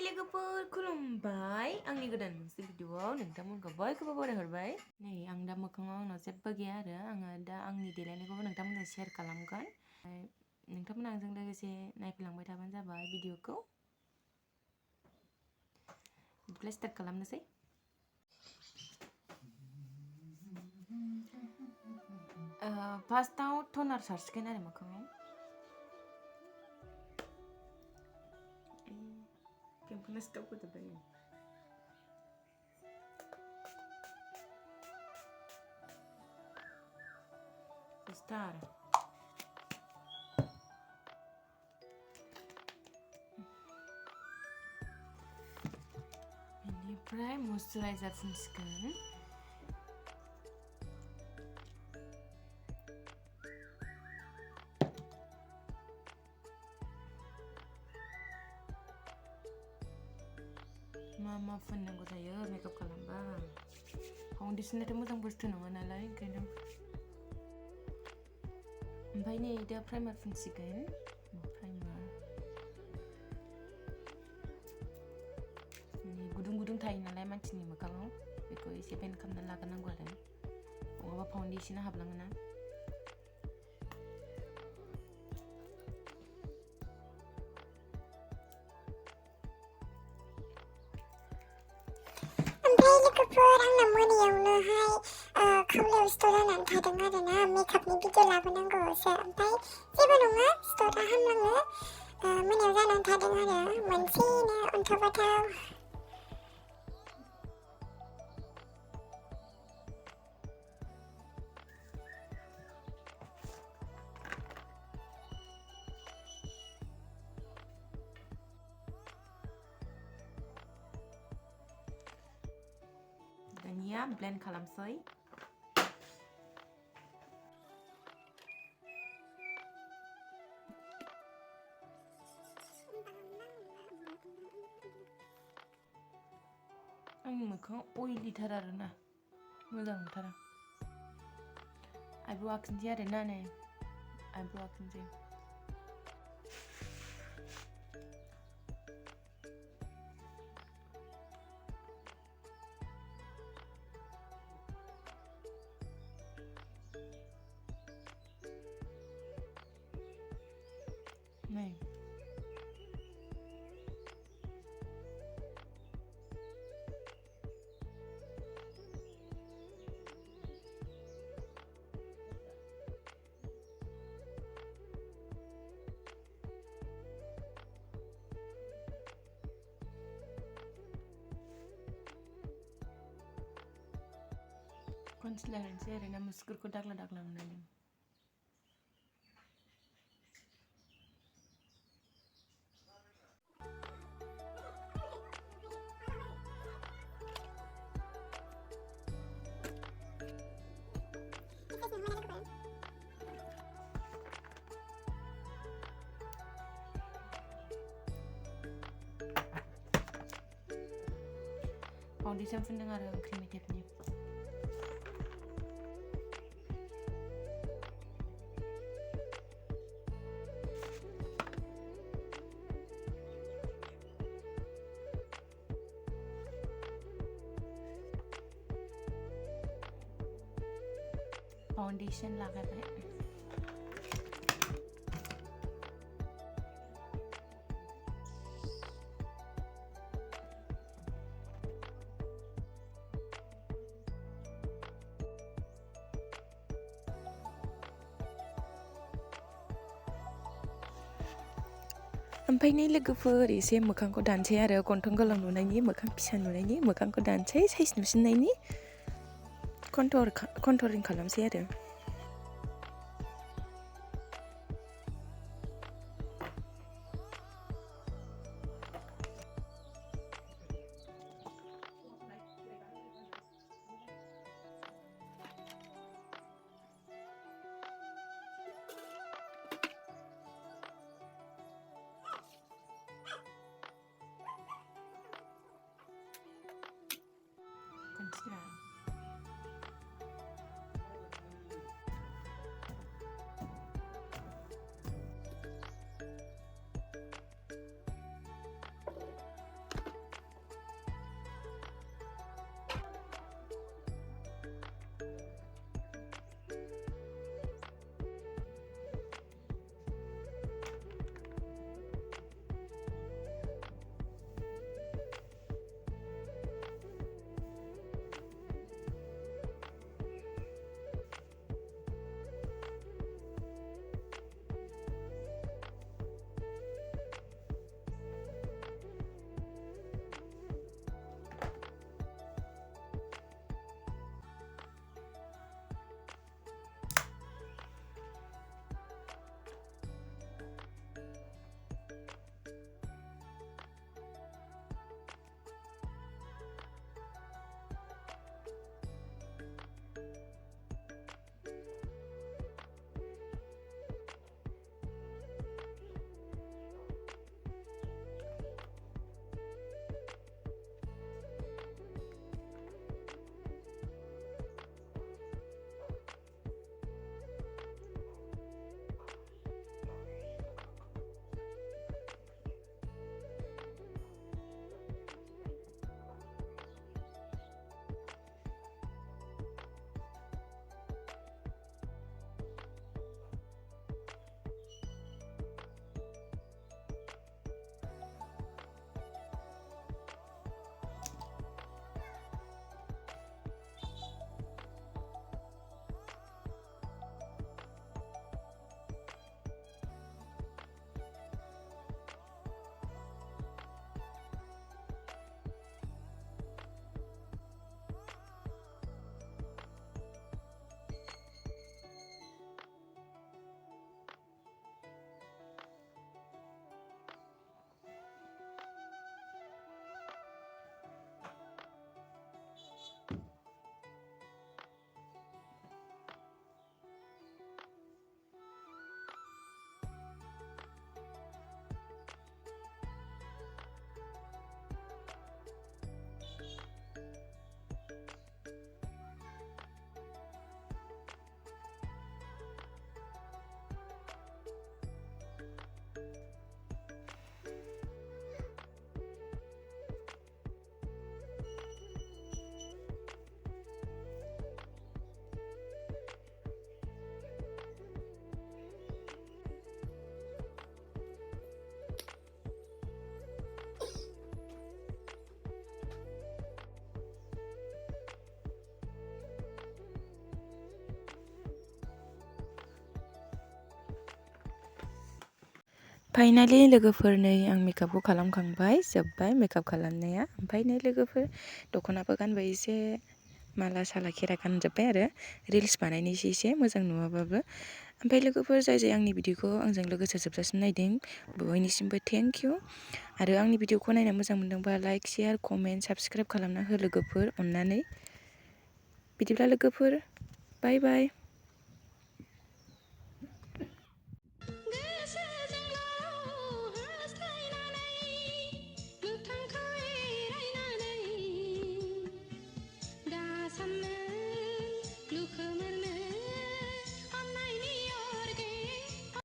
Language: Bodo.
लोगोफोर खुलुमबाय आंनि गोदान मोनसे भिडिअआव नोंथांमोनखौ बयखौबो बरायहरबाय। नै आं दा मोखाङाव आंनाव जेबो गैया आरो आङो दा आंनि देलायनायखौबो नोंथांमोनजों शेयार खालामगोन। नोंथांमोना आंजों लोगोसे नायफैलांबाय थाबानो जाबाय भिडिअखौ। बिदिब्ला स्टार्ट खालामनोसै। फार्स्टआव टनार सारसिगोन आरो मोखाङाव। Pimpinnya stop gitu deh. Start. Beनिफ्राय moisturizer फुनसिगोन। मा फुननांगौ जायो मेकआप खालामबा। फाउन्डेसनाथ' मोजां बुस्थु नङा नालाय ओंखायनो। ओमफ्राय नै दा प्राइमार फुनसिगोन। प्राइमार गुदुं थायो नालाय मानसिनि मोखाङाव बेखौ एसे बेन्ड खालामना लाग्रोनांगौ आरो नङाबा फाउन्डेसना हाबलाङोना। ओमफ्राय लोगोफोर आंना मोनायावनोहाय खावलायाव सिथर जानानै थादों आरोना मेकआपनि भिडिअ लाबोनांगौसो ओमफ्राय जेबो नङा सिथरा हामलाङो मोनायाव जानानै थादों आरो मोनसेनो अन्थाव-बाथाव। दानिया ब्लेन्ड खालामसै। आंनि मोखाङाव अइलिथार आरोना मोजां नंथारा। आइब्र' आखिनोसै आरोना नै आइब्र' आखिनोसै। नै कन्सिलार होनोसै आरोना मुसुगुरखौ दाग्ला नुनानै। फाउन्डेसन फुनदों आरो क्रिमि टेपनि। फाउन्डेसन लागायबाय। ओमफ्राय नै लोगोफोर एसे मोखांखौ दानसै आरो गन्थं गोलाव नुनायनि मोखां फिसा नुनायनि मोखांखौ दानसै साइज नुसिननायनि कन्टुरिं खालामसै आरो। Concealer. फाइनालि लोगोफोर नै आं मेकआपखौ खालामखांबाय जोब्बाय मेकआप खालामनाया ओमफ्राय नै लोगोफोर दख'नाबो गानबाय एसे माला साला खेरा गानजोब्बाय आरो रिल्स बानायनोसै एसे मोजां नुवाबाबो ओमफ्राय लोगोफोर जाय आंनि भिडिअखौ आंजों लोगोसे जोबजासिम नायदों बयनिसिमबो थेंक इउ आरो आंनि भिडिअखौ नायना मोजां मोनदोंबा लाइक शेयार कमेन्ट साबस्क्राइब खालामना हो लोगोफोर अननानै बिदिब्ला लोगोफोर बाय बाय